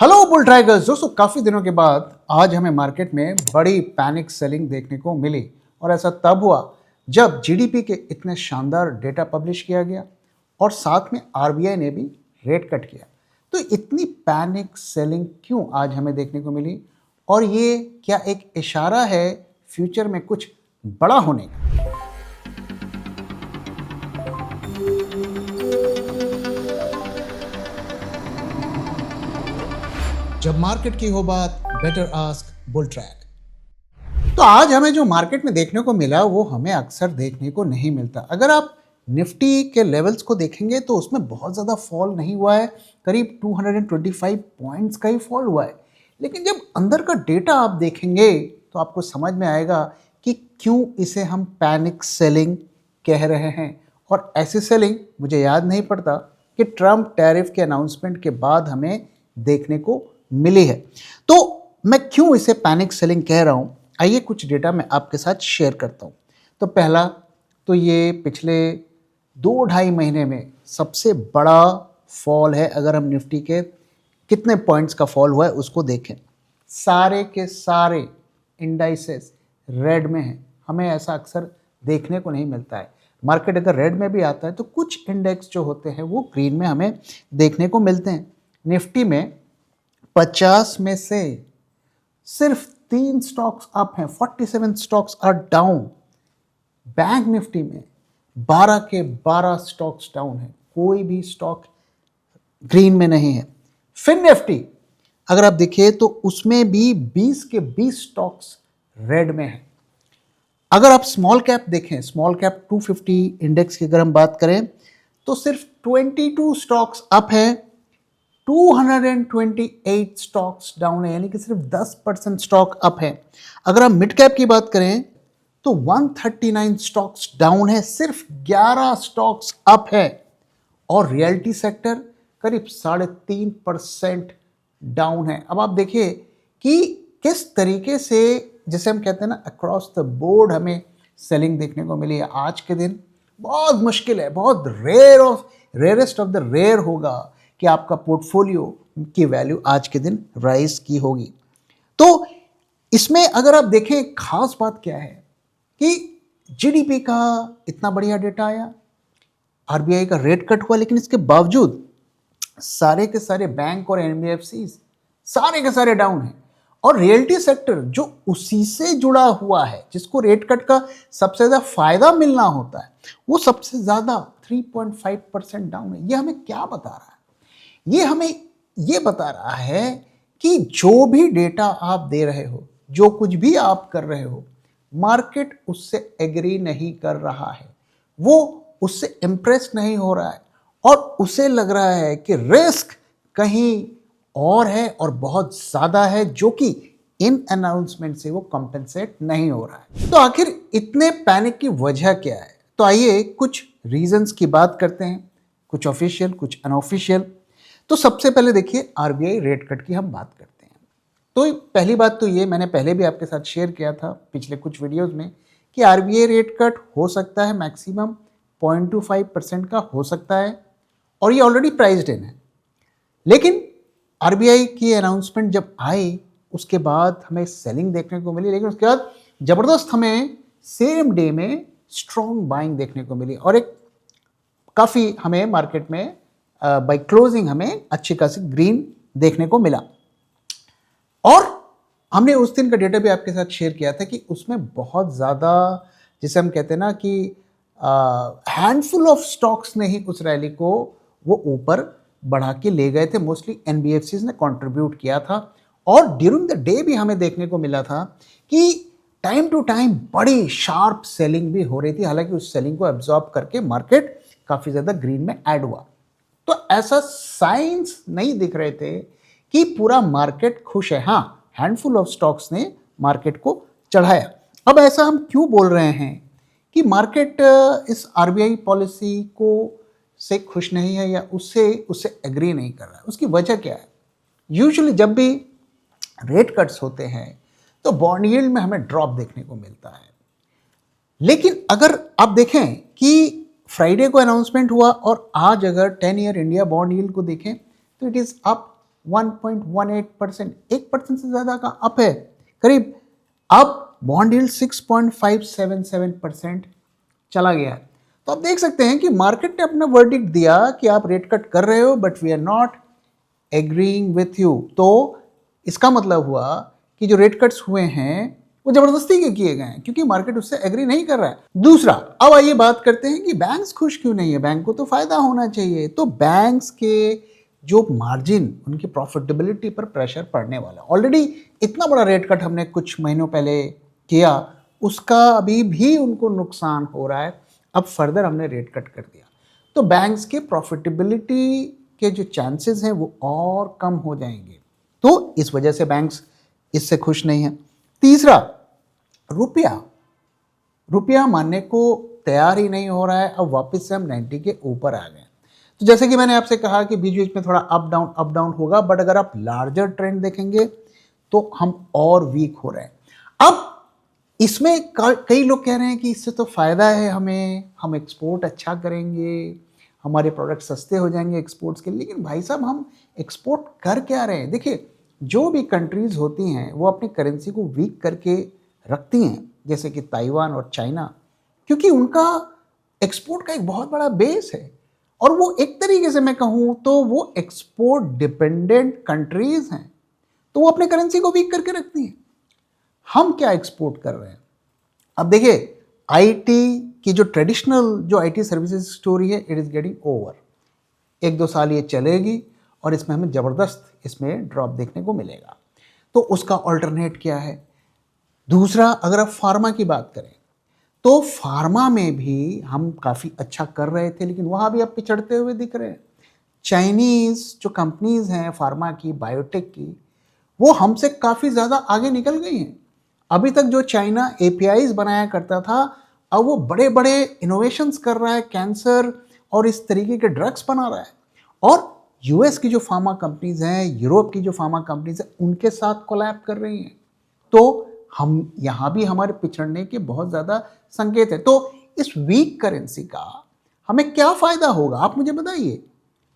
Hello bull ट्राइगर्स दोस्तों, काफ़ी दिनों के बाद आज हमें मार्केट में बड़ी पैनिक सेलिंग देखने को मिली। और ऐसा तब हुआ जब जीडीपी के इतने शानदार डेटा पब्लिश किया गया और साथ में आरबीआई ने भी रेट कट किया। तो इतनी पैनिक सेलिंग क्यों आज हमें देखने को मिली, और ये क्या एक इशारा है फ्यूचर में कुछ बड़ा होने का? जब मार्केट की हो बात, बेटर आस्क बुल ट्रैक। तो आज हमें जो मार्केट में देखने को मिला वो हमें अक्सर देखने को नहीं मिलता। अगर आप निफ्टी के लेवल्स को देखेंगे तो उसमें बहुत ज़्यादा फॉल नहीं हुआ है, करीब 225 पॉइंट्स का ही फॉल हुआ है। लेकिन जब अंदर का डेटा आप देखेंगे तो आपको समझ में आएगा कि क्यों इसे हम पैनिक सेलिंग कह रहे हैं। और ऐसी सेलिंग मुझे याद नहीं पड़ता कि ट्रम्प टैरिफ के अनाउंसमेंट के बाद हमें देखने को मिली है। तो मैं क्यों इसे पैनिक सेलिंग कह रहा हूँ, आइए कुछ डेटा मैं आपके साथ शेयर करता हूँ। तो पहला तो ये पिछले 2-2.5 महीने में सबसे बड़ा फॉल है। अगर हम निफ्टी के कितने पॉइंट्स का फॉल हुआ है उसको देखें, सारे के सारे इंडाइसेस रेड में हैं। हमें ऐसा अक्सर देखने को नहीं मिलता है। मार्केट अगर रेड में भी आता है तो कुछ इंडेक्स जो होते हैं वो ग्रीन में हमें देखने को मिलते हैं। निफ्टी में 50 में से सिर्फ 3 स्टॉक्स अप हैं, 47 stocks are down. Bank Nifty में 12 के 12 स्टॉक्स डाउन है, कोई भी स्टॉक ग्रीन में नहीं है। फिन निफ्टी अगर आप देखिए तो उसमें भी 20 के 20 स्टॉक्स रेड में है। अगर आप स्मॉल कैप देखें, स्मॉल कैप 250 इंडेक्स की अगर हम बात करें तो सिर्फ 22 स्टॉक्स अप हैं, 228 स्टॉक्स डाउन है, यानी कि सिर्फ 10% स्टॉक अप है। अगर हम मिड कैप की बात करें तो 139 स्टॉक्स डाउन है, सिर्फ 11 स्टॉक्स अप है। और रियल्टी सेक्टर करीब 3.5% डाउन है। अब आप देखिए कि किस तरीके से, जैसे हम कहते हैं ना, अक्रॉस द बोर्ड हमें सेलिंग देखने को मिली है। आज के दिन बहुत मुश्किल है, बहुत रेयरेस्ट ऑफ द रेयर होगा कि आपका पोर्टफोलियो की वैल्यू आज के दिन राइज की होगी। तो इसमें अगर आप देखें, खास बात क्या है कि जीडीपी का इतना बढ़िया डेटा आया, आरबीआई का रेट कट हुआ, लेकिन इसके बावजूद सारे के सारे बैंक और एनबीएफसी सारे के सारे डाउन हैं। और रियल्टी सेक्टर जो उसी से जुड़ा हुआ है, जिसको रेट कट का सबसे ज़्यादा फायदा मिलना होता है, वो सबसे ज़्यादा 3.5% डाउन है। ये हमें क्या बता रहा है? ये हमें ये बता रहा है कि जो भी डेटा आप दे रहे हो, जो कुछ भी आप कर रहे हो, मार्केट उससे एग्री नहीं कर रहा है, वो उससे इम्प्रेस नहीं हो रहा है, और उसे लग रहा है कि रिस्क कहीं और है और बहुत ज़्यादा है, जो कि इन अनाउंसमेंट से वो कंपेंसेट नहीं हो रहा है। तो आखिर इतने पैनिक की वजह क्या है? तो आइए कुछ रीजंस की बात करते हैं, कुछ ऑफिशियल, कुछ अनऑफिशियल। तो सबसे पहले देखिए, आरबीआई रेट कट की हम बात करते हैं। तो पहली बात तो ये, मैंने पहले भी आपके साथ शेयर किया था पिछले कुछ वीडियोस में, कि आरबीआई रेट कट हो सकता है मैक्सिमम 0.25% का हो सकता है, और ये ऑलरेडी प्राइस्ड इन है। लेकिन आरबीआई की अनाउंसमेंट जब आई उसके बाद हमें सेलिंग देखने को मिली, लेकिन उसके बाद ज़बरदस्त हमें सेम डे में स्ट्रॉन्ग बाइंग देखने को मिली, और एक काफ़ी हमें मार्केट में बाय क्लोजिंग हमें अच्छी खासी ग्रीन देखने को मिला। और हमने उस दिन का डेटा भी आपके साथ शेयर किया था कि उसमें बहुत ज़्यादा, जिसे हम कहते हैं ना कि हैंडफुल ऑफ स्टॉक्स ने ही उस रैली को वो ऊपर बढ़ा के ले गए थे। मोस्टली एनबीएफसीज ने कंट्रीब्यूट किया था, और ड्यूरिंग द डे भी हमें देखने को मिला था कि टाइम टू टाइम बड़ी शार्प सेलिंग भी हो रही थी। हालांकि उस सेलिंग को एब्जॉर्ब करके मार्केट काफ़ी ज़्यादा ग्रीन में ऐड हुआ। तो ऐसा साइंस नहीं दिख रहे थे कि पूरा मार्केट खुश है। हाँ, हैंडफुल ऑफ स्टॉक्स ने मार्केट को चढ़ाया। अब ऐसा हम क्यों बोल रहे हैं कि मार्केट इस आरबीआई पॉलिसी को से खुश नहीं है, या उससे एग्री नहीं कर रहा है? उसकी वजह क्या है? यूजुअली जब भी रेट कट्स होते हैं तो बॉन्ड यील्ड में हमें ड्रॉप देखने को मिलता है। लेकिन अगर आप देखें कि फ्राइडे को अनाउंसमेंट हुआ और आज अगर 10 ईयर इंडिया बॉन्ड यील्ड को देखें तो इट इज़ अप 1.18%, 1% से ज़्यादा का अप है करीब। अब बॉन्ड यील्ड 6.577% चला गया है। तो आप देख सकते हैं कि मार्केट ने अपना वर्डिक्ट दिया कि आप रेट कट कर रहे हो but we are not agreeing with you. तो इसका मतलब हुआ कि जो रेट कट्स हुए हैं वो जबरदस्ती के किए गए हैं क्योंकि मार्केट उससे एग्री नहीं कर रहा है। दूसरा, अब आइए बात करते हैं कि बैंक्स खुश क्यों नहीं है। बैंक को तो फायदा होना चाहिए। तो बैंक्स के जो मार्जिन, उनकी प्रॉफिटेबिलिटी पर प्रेशर पड़ने वाला। ऑलरेडी इतना बड़ा रेट कट हमने कुछ महीनों पहले किया, उसका अभी भी उनको नुकसान हो रहा है। अब फर्दर हमने रेट कट कर दिया तो बैंक्स के प्रॉफिटेबिलिटी के जो चांसेस हैं वो और कम हो जाएंगे। तो इस वजह से बैंक्स इससे खुश नहीं है। तीसरा, रुपया मानने को तैयार ही नहीं हो रहा है। अब वापस से हम 90 के ऊपर आ गए। तो जैसे कि मैंने आपसे कहा कि बीच बीच में थोड़ा अप डाउन होगा, बट अगर आप लार्जर ट्रेंड देखेंगे तो हम और वीक हो रहे हैं। अब इसमें कई लोग कह रहे हैं कि इससे तो फायदा है हमें, हम एक्सपोर्ट अच्छा करेंगे, हमारे प्रोडक्ट सस्ते हो जाएंगे एक्सपोर्ट्स के। लेकिन भाई साहब, हम एक्सपोर्ट कर क्या रहे हैं? देखिए, जो भी कंट्रीज होती हैं वो अपनी करेंसी को वीक करके रखती हैं, जैसे कि ताइवान और चाइना, क्योंकि उनका एक्सपोर्ट का एक बहुत बड़ा बेस है। और वो एक तरीके से मैं कहूँ तो वो एक्सपोर्ट डिपेंडेंट कंट्रीज हैं, तो वो अपने करेंसी को वीक करके रखती हैं। हम क्या एक्सपोर्ट कर रहे हैं? अब देखिए, आईटी की जो ट्रेडिशनल जो आईटी सर्विसेज स्टोरी है, इट इज़ गेटिंग ओवर। 1-2 साल ये चलेगी और इसमें हमें ज़बरदस्त इसमें ड्रॉप देखने को मिलेगा। तो उसका ऑल्टरनेट क्या है? दूसरा, अगर आप फार्मा की बात करें तो फार्मा में भी हम काफ़ी अच्छा कर रहे थे, लेकिन वहाँ भी अब पिछड़ते हुए दिख रहे हैं। चाइनीज़ जो कंपनीज़ हैं फार्मा की, बायोटेक की, वो हमसे काफ़ी ज़्यादा आगे निकल गई हैं। अभी तक जो चाइना एपीआईज बनाया करता था, अब वो बड़े बड़े इनोवेशंस कर रहा है, कैंसर और इस तरीके के ड्रग्स बना रहा है। और यूएस की जो फार्मा कंपनीज हैं, यूरोप की जो फार्मा कंपनीज हैं, उनके साथ कोलैब कर रही हैं। तो हम यहाँ भी हमारे पिछड़ने के बहुत ज़्यादा संकेत है। तो इस वीक करेंसी का हमें क्या फ़ायदा होगा, आप मुझे बताइए।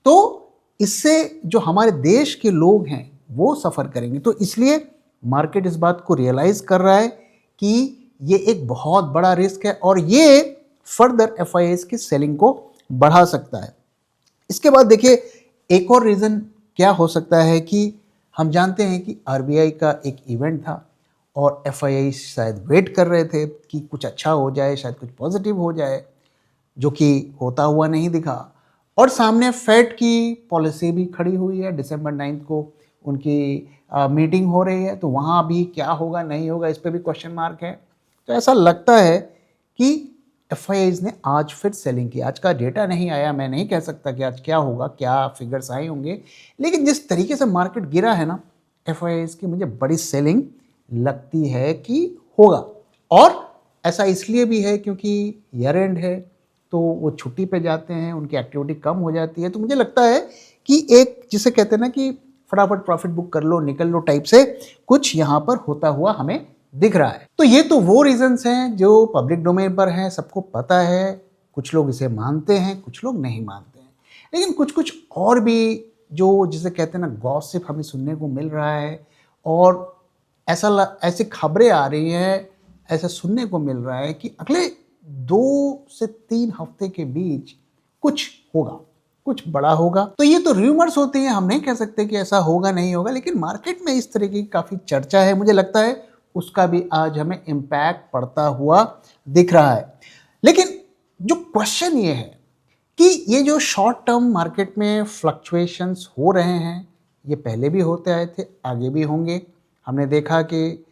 तो इससे जो हमारे देश के लोग हैं वो सफ़र करेंगे। तो इसलिए मार्केट इस बात को रियलाइज़ कर रहा है कि ये एक बहुत बड़ा रिस्क है और ये फर्दर एफआईआईज़ की सेलिंग को बढ़ा सकता है। इसके बाद देखिए, एक और रीज़न क्या हो सकता है कि हम जानते हैं कि आरबीआई का एक इवेंट था और एफआईआई शायद वेट कर रहे थे कि कुछ अच्छा हो जाए, शायद कुछ पॉजिटिव हो जाए, जो कि होता हुआ नहीं दिखा। और सामने फेड की पॉलिसी भी खड़ी हुई है, दिसंबर 9 को उनकी मीटिंग हो रही है, तो वहाँ भी क्या होगा नहीं होगा इस पर भी क्वेश्चन मार्क है। तो ऐसा लगता है कि एफआईआईज़ ने आज फिर सेलिंग की। आज का डेटा नहीं आया, मैं नहीं कह सकता कि आज क्या होगा, क्या फिगर्स आए होंगे, लेकिन जिस तरीके से मार्केट गिरा है ना, एफआईआईज़ की मुझे बड़ी सेलिंग लगती है कि होगा। और ऐसा इसलिए भी है क्योंकि ईयर एंड है, तो वो छुट्टी पे जाते हैं, उनकी एक्टिविटी कम हो जाती है। तो मुझे लगता है कि एक जिसे कहते हैं ना कि फटाफट प्रॉफिट बुक कर लो निकल लो टाइप से कुछ यहाँ पर होता हुआ हमें दिख रहा है। तो ये तो वो रीजंस हैं जो पब्लिक डोमेन पर हैं, सबको पता है। कुछ लोग इसे मानते हैं, कुछ लोग नहीं मानते हैं, लेकिन कुछ कुछ और भी जो जिसे कहते हैं ना गॉसिप हमें सुनने को मिल रहा है। और ऐसी खबरें आ रही हैं, ऐसा सुनने को मिल रहा है कि अगले 2 से 3 हफ्ते के बीच कुछ होगा, कुछ बड़ा होगा। तो ये तो रूमर्स होती हैं, हम नहीं कह सकते कि ऐसा होगा नहीं होगा, लेकिन मार्केट में इस तरह की काफ़ी चर्चा है। मुझे लगता है उसका भी आज हमें इम्पैक्ट पड़ता हुआ दिख रहा है। लेकिन जो क्वेश्चन ये है कि ये जो शॉर्ट टर्म मार्केट में फ्लक्चुएशंस हो रहे हैं, ये पहले भी होते आए थे, आगे भी होंगे। हमने देखा कि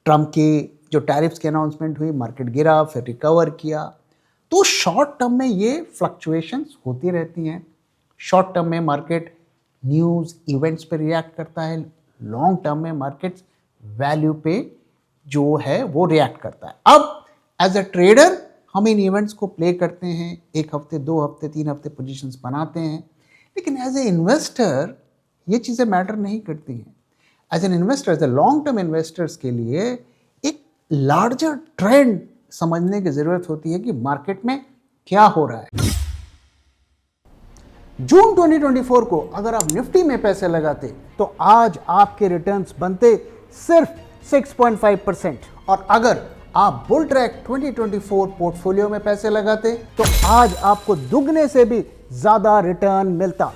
ट्रम्प की जो टैरिफ्स की अनाउंसमेंट हुई, मार्केट गिरा, फिर रिकवर किया। तो शॉर्ट टर्म में ये फ्लक्चुएशंस होती रहती हैं। शॉर्ट टर्म में मार्केट न्यूज़ इवेंट्स पे रिएक्ट करता है, लॉन्ग टर्म में मार्केट वैल्यू पे जो है वो रिएक्ट करता है। अब एज अ ट्रेडर हम इन इवेंट्स को प्ले करते हैं, 1 हफ्ते 2 हफ्ते 3 हफ्ते पोजीशंस बनाते हैं, लेकिन एज ए इन्वेस्टर ये चीज़ें मैटर नहीं करती हैं। As an investor, as a long term investors के लिए एक लार्जर ट्रेंड समझने की ज़रूरत होती है कि मार्केट में क्या हो रहा है। जून 2024 को अगर आप निफ्टी में पैसे लगाते तो आज आपके रिटर्न्स बनते सिर्फ 6.5%, और अगर आप बुल ट्रैक 2024 पोर्टफोलियो में पैसे लगाते तो आज आपको दुगने से भी ज्यादा रिटर्न मिलता।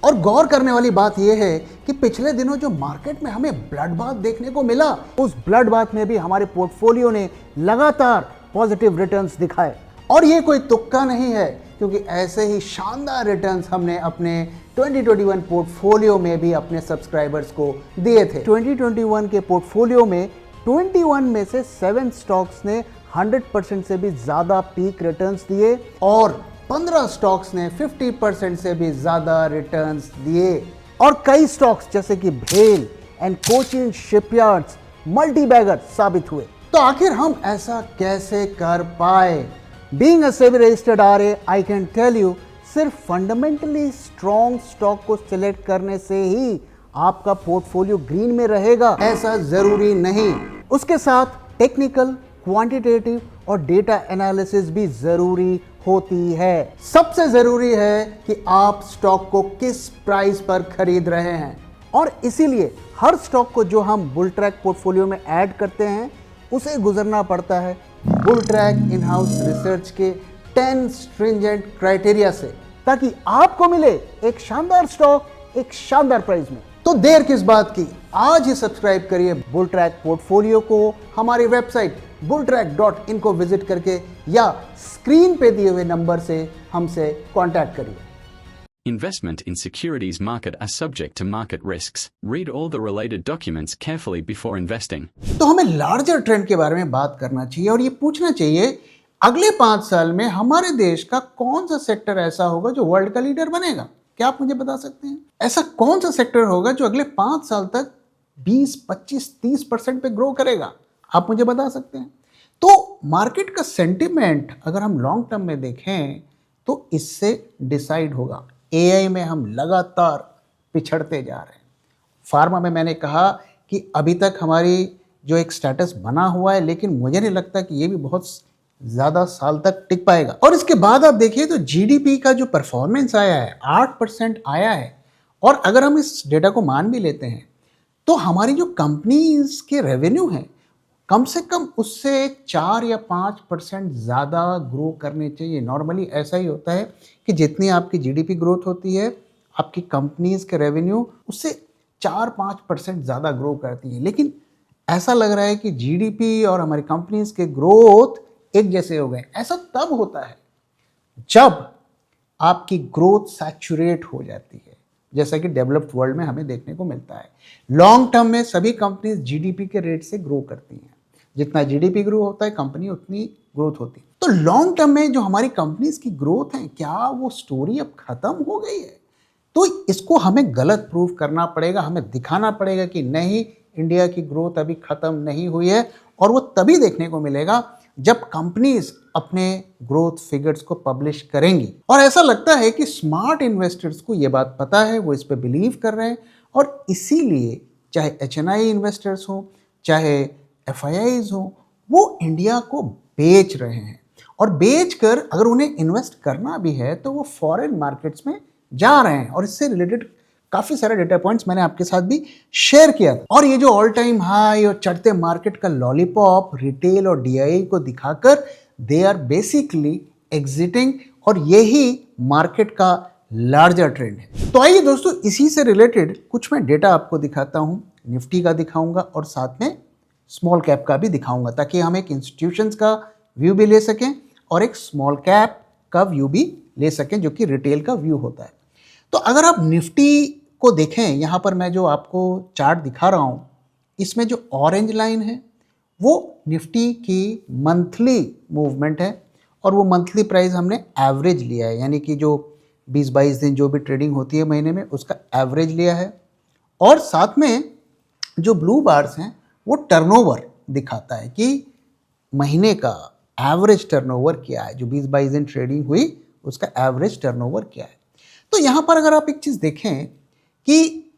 और गौर करने वाली बात यह है कि पिछले दिनों जो मार्केट में हमें ब्लड बाथ देखने को मिला, उस ब्लड बाथ में भी हमारे पोर्टफोलियो ने लगातार पॉजिटिव रिटर्न्स दिखाए। और ये कोई तुक्का नहीं है, क्योंकि ऐसे ही शानदार रिटर्न्स हमने अपने 2021 पोर्टफोलियो में भी अपने सब्सक्राइबर्स को दिए थे। 2021 के पोर्टफोलियो में 21 में से 7 स्टॉक्स ने 100% से भी ज्यादा पीक रिटर्न्स दिए और 15 स्टॉक्स ने 50% से भी ज्यादा रिटर्न्स दिए। और कई स्टॉक्स जैसे कि भेल and Cochin shipyards multibagger साबित हुए। तो आखिर हम ऐसा कैसे कर पाए? Being a SEBI registered RA, I can tell you, सिर्फ फंडामेंटली स्ट्रॉन्ग स्टॉक को सिलेक्ट करने से ही आपका पोर्टफोलियो ग्रीन में रहेगा, ऐसा जरूरी नहीं। उसके साथ टेक्निकल, क्वांटिटेटिव और डेटा एनालिसिस भी जरूरी होती है। सबसे जरूरी है कि आप स्टॉक को किस प्राइस पर खरीद रहे हैं, और इसीलिए हर स्टॉक को जो हम बुल ट्रैक पोर्टफोलियो में ऐड करते हैं उसे गुजरना पड़ता है bull track in house research के 10 स्ट्रिंजेंट क्राइटेरिया से, ताकि आपको मिले एक शानदार स्टॉक एक शानदार प्राइस में। तो देर किस बात की, आज ही सब्सक्राइब करिए बुल ट्रैक पोर्टफोलियो को हमारी वेबसाइट bulltrack.in को विजिट करके, या स्क्रीन पे दिए हुए नंबर से हमसे कांटेक्ट करिए। Investment in securities market are subject to market risks. Read all the related documents carefully before investing. तो हमें लार्जर ट्रेंड के बारे में बात करना चाहिए और ये पूछना चाहिए, अगले 5 साल में हमारे देश का कौन सा सेक्टर ऐसा होगा जो वर्ल्ड का लीडर बनेगा? क्या आप मुझे बता सकते हैं? ऐसा कौन सा सेक्टर होगा जो अगले 5 साल तक 20, 25, 30% पे ग्रो करेगा? आप मुझे बता सकते हैं? तो मार्केट का सेंटिमेंट अगर हम लॉन्ग टर्म में देखें तो इससे डिसाइड होगा। एआई में हम लगातार पिछड़ते जा रहे हैं। फार्मा में मैंने कहा कि अभी तक हमारी जो एक स्टेटस बना हुआ है, लेकिन मुझे नहीं लगता कि ये भी बहुत ज़्यादा साल तक टिक पाएगा। और इसके बाद आप देखिए तो जीडीपी का जो परफॉर्मेंस आया है 8% आया है, और अगर हम इस डेटा को मान भी लेते हैं तो हमारी जो कंपनीज के रेवेन्यू हैं कम से कम उससे 4 या 5% ज़्यादा ग्रो करने चाहिए। नॉर्मली ऐसा ही होता है कि जितनी आपकी जीडीपी ग्रोथ होती है, आपकी कंपनीज के रेवेन्यू उससे 4-5% ज़्यादा ग्रो करती है। लेकिन ऐसा लग रहा है कि जीडीपी और हमारी कंपनीज के ग्रोथ एक जैसे हो गए। ऐसा तब होता है जब आपकी ग्रोथ सैचुरेट हो जाती है, जैसा कि डेवलप्ड वर्ल्ड में हमें देखने को मिलता है। लॉन्ग टर्म में सभी कंपनीज जीडीपी के रेट से ग्रो करती हैं। जितना जीडीपी ग्रो होता है कंपनी उतनी ग्रोथ होती है। तो लॉन्ग टर्म में जो हमारी कंपनीज की ग्रोथ है, क्या वो स्टोरी अब खत्म हो गई है? तो इसको हमें गलत प्रूव करना पड़ेगा। हमें दिखाना पड़ेगा कि नहीं, इंडिया की ग्रोथ अभी खत्म नहीं हुई है, और वो तभी देखने को मिलेगा जब कंपनीज अपने ग्रोथ फिगर्स को पब्लिश करेंगी। और ऐसा लगता है कि स्मार्ट इन्वेस्टर्स को ये बात पता है, वो इस पे बिलीव कर रहे हैं, और इसीलिए चाहे एचएनआई इन्वेस्टर्स हो, चाहे एफआईआईज हो, वो इंडिया को बेच रहे हैं। और बेचकर अगर उन्हें इन्वेस्ट करना भी है तो वो फॉरेन मार्केट्स में जा रहे हैं। और इससे रिलेटेड काफ़ी सारे डेटा पॉइंट्स मैंने आपके साथ भी शेयर किया था। और ये जो ऑल टाइम हाई और चढ़ते मार्केट का लॉलीपॉप रिटेल और डीआईआई को दिखाकर दे आर बेसिकली एग्जिटिंग, और यही मार्केट का लार्जर ट्रेंड है। तो आइए दोस्तों, इसी से रिलेटेड कुछ मैं डेटा आपको दिखाता हूँ। निफ्टी का दिखाऊंगा और साथ में स्मॉल कैप का भी दिखाऊंगा, ताकि हम एक इंस्टीट्यूशंस का व्यू भी ले सकें और एक स्मॉल कैप का व्यू भी ले सकें, जो कि रिटेल का व्यू होता है। तो अगर आप निफ्टी को देखें, यहाँ पर मैं जो आपको चार्ट दिखा रहा हूँ, इसमें जो ऑरेंज लाइन है वो निफ्टी की मंथली मूवमेंट है, और वो मंथली प्राइस हमने एवरेज लिया है, यानी कि जो 20-22 दिन जो भी ट्रेडिंग होती है महीने में, उसका एवरेज लिया है। और साथ में जो ब्लू बार्स हैं वो टर्नओवर दिखाता है कि महीने का एवरेज टर्नओवर क्या है, जो 20-22 दिन ट्रेडिंग हुई उसका एवरेज टर्नओवर क्या है। तो यहाँ पर अगर आप एक चीज़ देखें कि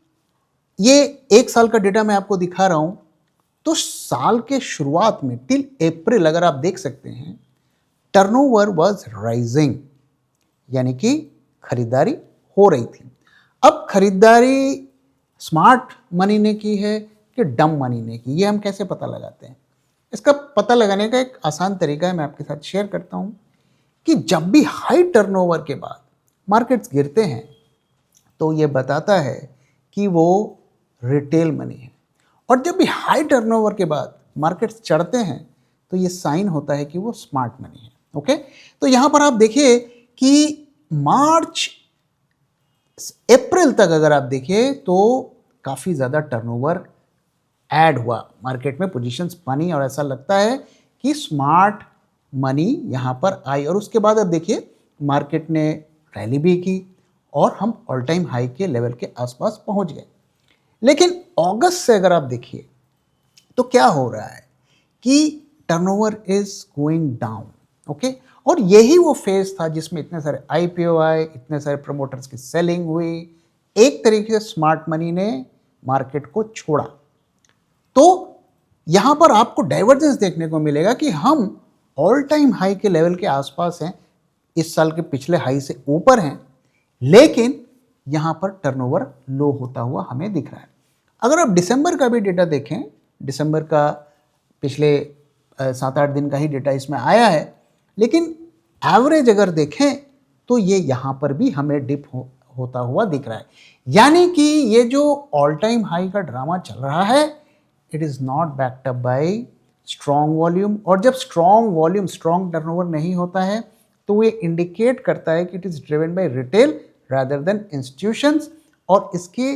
ये 1 साल का डेटा मैं आपको दिखा रहा हूँ, तो साल के शुरुआत में टिल अप्रैल अगर आप देख सकते हैं, टर्नओवर वाज राइजिंग, यानी कि खरीदारी हो रही थी। अब खरीदारी स्मार्ट मनी ने की है कि डम मनी ने की, ये हम कैसे पता लगाते हैं? इसका पता लगाने का एक आसान तरीका है, मैं आपके साथ शेयर करता हूँ कि जब भी हाई टर्नओवर के बाद मार्केट्स गिरते हैं तो ये बताता है कि वो रिटेल मनी है, और जब भी हाई टर्नओवर के बाद मार्केट्स चढ़ते हैं तो ये साइन होता है कि वो स्मार्ट मनी है। ओके, तो यहाँ पर आप देखिए कि मार्च अप्रैल तक अगर आप देखिए तो काफ़ी ज़्यादा टर्नओवर ऐड हुआ, मार्केट में पोजीशंस बनी, और ऐसा लगता है कि स्मार्ट मनी यहाँ पर आई, और उसके बाद अब देखिए मार्केट ने रैली भी की और हम ऑल टाइम हाई के लेवल के आसपास पहुँच गए। लेकिन अगस्त से अगर आप देखिए तो क्या हो रहा है कि turnover is going down. Okay, और यही वो फेज था जिसमें इतने सारे आईपीओ आए, इतने सारे प्रमोटर्स की सेलिंग हुई, एक तरीके से स्मार्ट मनी ने मार्केट को छोड़ा। तो यहां पर आपको डाइवर्जेंस देखने को मिलेगा कि हम ऑल टाइम हाई के लेवल के आसपास हैं, इस साल के पिछले हाई से ऊपर हैं, लेकिन यहां पर टर्नओवर लो होता हुआ हमें दिख रहा है। अगर आप दिसंबर का भी डेटा देखें, दिसंबर का पिछले 7-8 दिन का ही डेटा इसमें आया है, लेकिन एवरेज अगर देखें तो ये यहाँ पर भी हमें डिप होता हुआ दिख रहा है। यानी कि ये जो ऑल टाइम हाई का ड्रामा चल रहा है, it is not backed up by strong volume, और जब स्ट्रॉन्ग वॉल्यूम, स्ट्रॉन्ग टर्नओवर नहीं होता है तो ये इंडिकेट करता है कि it is driven by retail rather than institutions, और इसके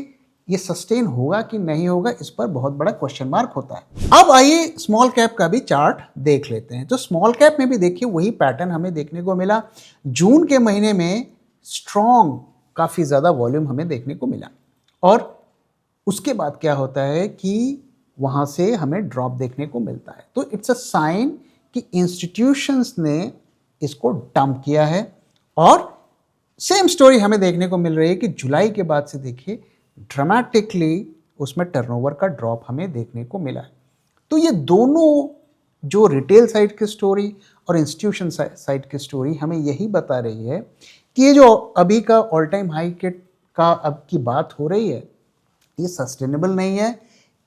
ये सस्टेन होगा कि नहीं होगा इस पर बहुत बड़ा क्वेश्चन मार्क होता है। अब आइए स्मॉल कैप का भी चार्ट देख लेते हैं। तो स्मॉल कैप में भी देखिए वही पैटर्न हमें देखने को मिला। जून के महीने में स्ट्रॉन्ग काफ़ी ज़्यादा वॉल्यूम हमें देखने को मिला, और उसके बाद क्या होता है कि वहाँ से हमें ड्रॉप देखने को मिलता है। तो इट्स अ साइन कि इंस्टीट्यूशंस ने इसको डंप किया है, और सेम स्टोरी हमें देखने को मिल रही है कि जुलाई के बाद से देखिए ड्रामेटिकली उसमें टर्नओवर का ड्रॉप हमें देखने को मिला है। तो ये दोनों, जो रिटेल साइड की स्टोरी और इंस्टीट्यूशन साइड की स्टोरी, हमें यही बता रही है कि ये जो अभी का ऑल टाइम हाई के का अब की बात हो रही है, ये सस्टेनेबल नहीं है,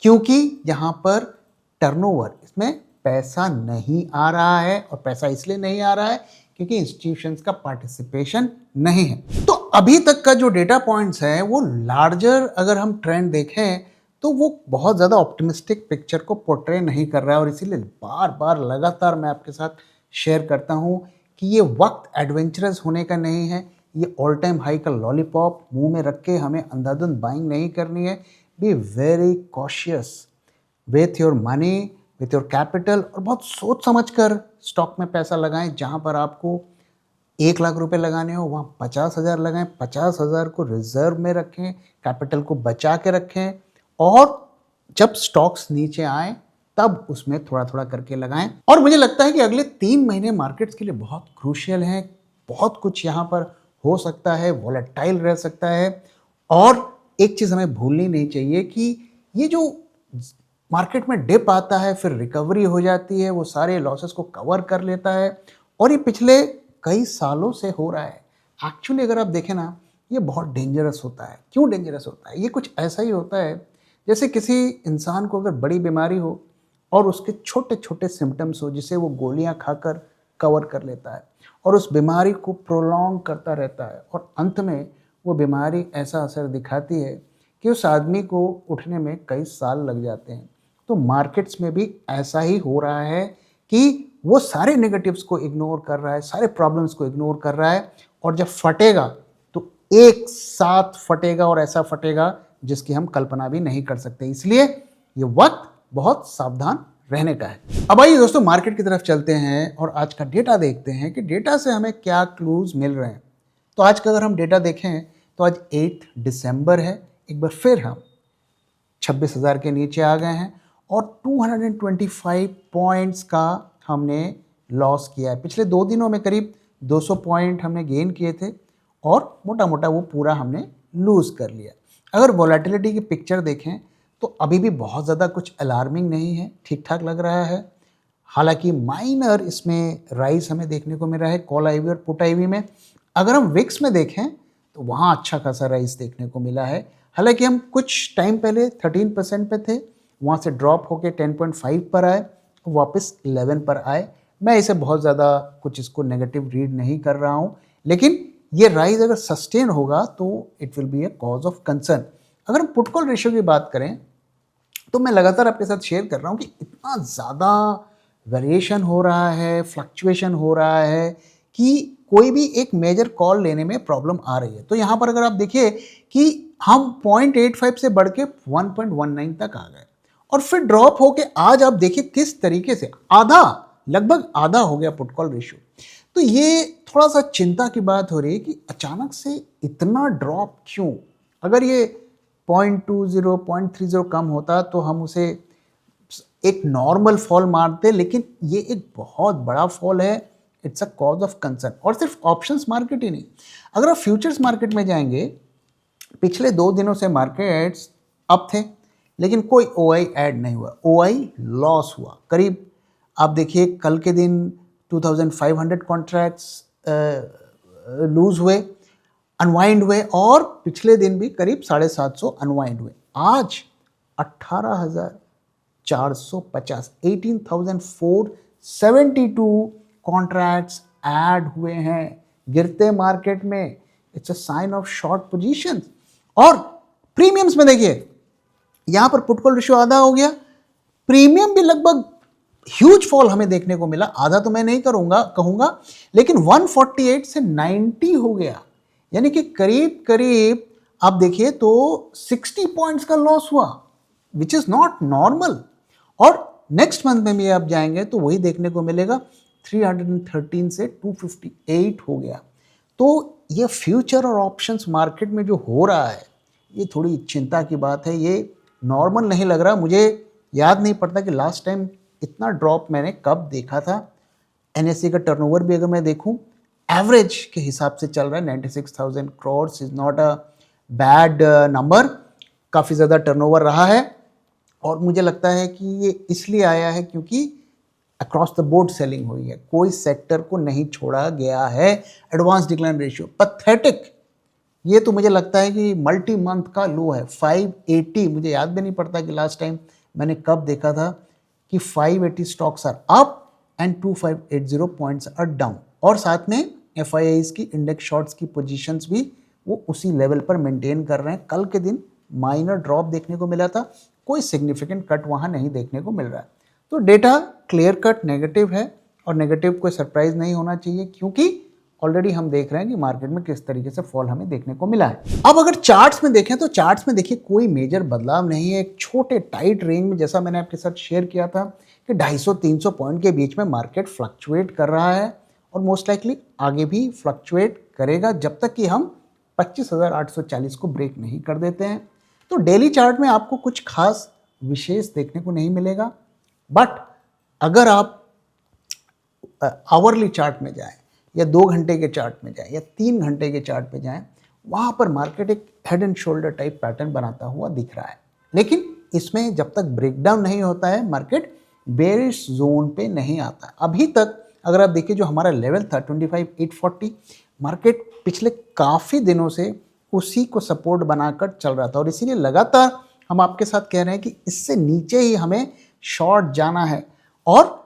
क्योंकि यहाँ पर टर्नओवर, इसमें पैसा नहीं आ रहा है, और पैसा इसलिए नहीं आ रहा है क्योंकि इंस्टीट्यूशंस का पार्टिसिपेशन नहीं है। तो अभी तक का जो डेटा पॉइंट्स है वो लार्जर अगर हम ट्रेंड देखें तो वो बहुत ज़्यादा ऑप्टिमिस्टिक पिक्चर को पोर्ट्रे नहीं कर रहा है, और इसीलिए बार बार लगातार मैं आपके साथ शेयर करता हूँ कि ये वक्त एडवेंचरस होने का नहीं है, ये ऑल टाइम हाई का लॉलीपॉप मुंह में रख के हमें अंधाधुंध बाइंग नहीं करनी है। Be very cautious with your money, with your capital, और बहुत सोच समझ कर स्टॉक में पैसा लगाएं। जहां पर आपको 1 लाख रुपए लगाने हो वहाँ 50,000 लगाएं, 50,000 को रिजर्व में रखें, कैपिटल को बचा के रखें, और जब स्टॉक्स नीचे आए तब उसमें थोड़ा थोड़ा करके लगाएं। और मुझे लगता है कि अगले 3 महीने मार्केट्स के लिए बहुत क्रूशियल हैं, बहुत कुछ यहाँ पर हो सकता है, वॉलेटाइल रह सकता है, और एक चीज़ हमें भूलनी नहीं चाहिए कि ये जो मार्केट में डिप आता है फिर रिकवरी हो जाती है, वो सारे लॉसेस को कवर कर लेता है, और ये पिछले कई सालों से हो रहा है। एक्चुअली अगर आप देखें ना, ये बहुत डेंजरस होता है। क्यों डेंजरस होता है? ये कुछ ऐसा ही होता है जैसे किसी इंसान को अगर बड़ी बीमारी हो और उसके छोटे छोटे सिम्टम्स हो, जिसे वो गोलियां खाकर कवर कर लेता है, और उस बीमारी को प्रोलॉन्ग करता रहता है, और अंत में वो बीमारी ऐसा असर दिखाती है कि उस आदमी को उठने में कई साल लग जाते हैं। तो मार्केट्स में भी ऐसा ही हो रहा है कि वो सारे नेगेटिव्स को इग्नोर कर रहा है, सारे प्रॉब्लम्स को इग्नोर कर रहा है, और जब फटेगा तो एक साथ फटेगा, और ऐसा फटेगा जिसकी हम कल्पना भी नहीं कर सकते। इसलिए ये वक्त बहुत सावधान रहने का है। अब आइए दोस्तों मार्केट की तरफ चलते हैं और आज का डेटा देखते हैं कि डेटा से हमें क्या क्लूज मिल रहे हैं। तो आज का अगर हम डेटा देखें तो आज 8 दिसंबर है। एक बार फिर हम 26,000 के नीचे आ गए हैं, और 225 पॉइंट्स का हमने लॉस किया है। पिछले 2 दिनों में करीब 200 पॉइंट हमने गेन किए थे, और मोटा मोटा वो पूरा हमने लूज़ कर लिया। अगर वॉलेटिलिटी की पिक्चर देखें तो अभी भी बहुत ज़्यादा कुछ अलार्मिंग नहीं है, ठीक ठाक लग रहा है। हालांकि माइनर इसमें राइज हमें देखने को मिल रहा है कॉल आईवी और पुट आईवी में। अगर हम विक्स में देखें तो वहाँ अच्छा खासा राइज देखने को मिला है। हालांकि हम कुछ टाइम पहले 13% पे थे, वहाँ से ड्रॉप होके 10.5 पर आए, वापस 11 पर आए। मैं इसे बहुत ज़्यादा कुछ इसको नेगेटिव रीड नहीं कर रहा हूँ, लेकिन ये राइज अगर सस्टेन होगा तो it will be A cause of concern. अगर हम पुट कॉल रेशियो की बात करें तो मैं लगातार आपके साथ शेयर कर रहा हूँ कि इतना ज़्यादा वेरिएशन हो रहा है, फ्लक्चुएशन हो रहा है कि कोई भी एक मेजर कॉल लेने में प्रॉब्लम आ रही है। तो यहाँ पर अगर आप देखिए कि हम 0.85 से बढ़ के 1.19 तक आ गए और फिर ड्रॉप होके आज आप देखिए किस तरीके से आधा, लगभग आधा हो गया पुट कॉल रेशियो। तो ये थोड़ा सा चिंता की बात हो रही है कि अचानक से इतना ड्रॉप क्यों। अगर ये 0.20 0.30 कम होता तो हम उसे एक नॉर्मल फॉल मारते, लेकिन ये एक बहुत बड़ा फॉल है। It's a cause of concern. और सिर्फ ऑप्शंस मार्केट ही नहीं, अगर आप फ्यूचर्स मार्केट में जाएंगे, पिछले 2 दिनों से मार्केट्स अप थे लेकिन कोई ओआई ऐड नहीं हुआ, ओआई लॉस हुआ। करीब आप देखिए कल के दिन 2500 कॉन्ट्रैक्ट्स लूज हुए, अनवाइंड हुए, और पिछले दिन भी करीब 750 अनवाइंड हुए। आज 18,450 18,472 कॉन्ट्रैक्ट्स ऐड हुए हैं गिरते मार्केट में। It's a sign of short positions. और प्रीमियम्स में देखिए, यहां पर पुट कॉल रेशियो आधा हो गया, प्रीमियम भी लगभग ह्यूज फॉल हमें देखने को मिला। आधा तो मैं नहीं कहूंगा, लेकिन 148 से 90 हो गया, यानी कि करीब करीब आप देखिए तो 60 पॉइंट्स का लॉस हुआ, विच इज नॉट नॉर्मल। और नेक्स्ट मंथ में भी आप जाएंगे तो वही देखने को मिलेगा, 313 से 258 हो गया। तो ये फ्यूचर और ऑप्शंस मार्केट में जो हो रहा है, ये थोड़ी चिंता की बात है। ये नॉर्मल नहीं लग रहा। मुझे याद नहीं पड़ता कि लास्ट टाइम इतना ड्रॉप मैंने कब देखा था। एनएससी का टर्नओवर भी अगर मैं देखूं, एवरेज के हिसाब से चल रहा है 96,000 crore. Is not a bad number, काफ़ी ज़्यादा टर्नओवर रहा है। और मुझे लगता है कि ये इसलिए आया है क्योंकि अक्रॉस द बोर्ड सेलिंग हुई है, कोई सेक्टर को नहीं छोड़ा गया है। एडवांस डिक्लाइन रेशियो पैथेटिक, ये तो मुझे लगता है कि मल्टी मंथ का लो है 580। मुझे याद भी नहीं पड़ता कि लास्ट टाइम मैंने कब देखा था कि 580 stocks are up and 2580 points are down. और साथ में एफआईआईज की इंडेक्स शॉर्ट्स की पोजीशंस भी वो उसी लेवल पर मेंटेन कर रहे हैं। कल के दिन माइनर ड्रॉप देखने को मिला था, कोई सिग्निफिकेंट कट वहाँ नहीं देखने को मिल रहा है। तो डेटा क्लियर कट नेगेटिव है, और नेगेटिव कोई सरप्राइज नहीं होना चाहिए क्योंकि ऑलरेडी हम देख रहे हैं कि मार्केट में किस तरीके से फॉल हमें देखने को मिला है। अब अगर चार्ट्स में देखें तो चार्ट्स में देखिए कोई मेजर बदलाव नहीं है। एक छोटे टाइट रेंज में, जैसा मैंने आपके साथ शेयर किया था कि 250-300 पॉइंट के बीच में मार्केट फ्लक्चुएट कर रहा है, और मोस्ट लाइकली आगे भी फ्लक्चुएट करेगा जब तक कि हम 25,840 को ब्रेक नहीं कर देते हैं। तो डेली चार्ट में आपको कुछ खास विशेष देखने को नहीं मिलेगा, बट अगर आप आवरली चार्ट में जाएं या 2 घंटे के चार्ट में जाएं या 3 घंटे के चार्ट पे जाएं, वहाँ पर मार्केट एक head and shoulder type pattern बनाता हुआ दिख रहा है। लेकिन इसमें जब तक ब्रेकडाउन नहीं होता है, मार्केट बेरिश जोन पे नहीं आता। अभी तक अगर आप देखिए जो हमारा लेवल था 25,840, मार्केट पिछले काफ़ी दिनों से उसी को सपोर्ट बनाकर चल रहा था, और इसीलिए लगातार हम आपके साथ कह रहे हैं कि इससे नीचे ही हमें शॉर्ट जाना है। और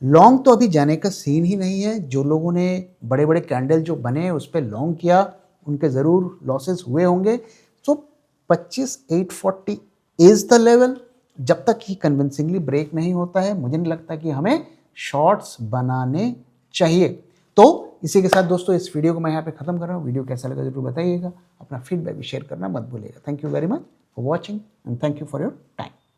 लॉन्ग तो अभी जाने का सीन ही नहीं है। जो लोगों ने बड़े बड़े कैंडल जो बने उस पर लॉन्ग किया, उनके ज़रूर लॉसेस हुए होंगे। सो 25,840 इज़ द लेवल। जब तक ही कन्विंसिंगली ब्रेक नहीं होता है, मुझे नहीं लगता कि हमें शॉर्ट्स बनाने चाहिए। तो इसी के साथ दोस्तों इस वीडियो को मैं यहाँ पे ख़त्म कर रहा हूँ। वीडियो कैसा लगा जरूर बताइएगा, अपना फीडबैक भी शेयर करना मत भूलिएगा। Thank you very much for watching and thank you for your time.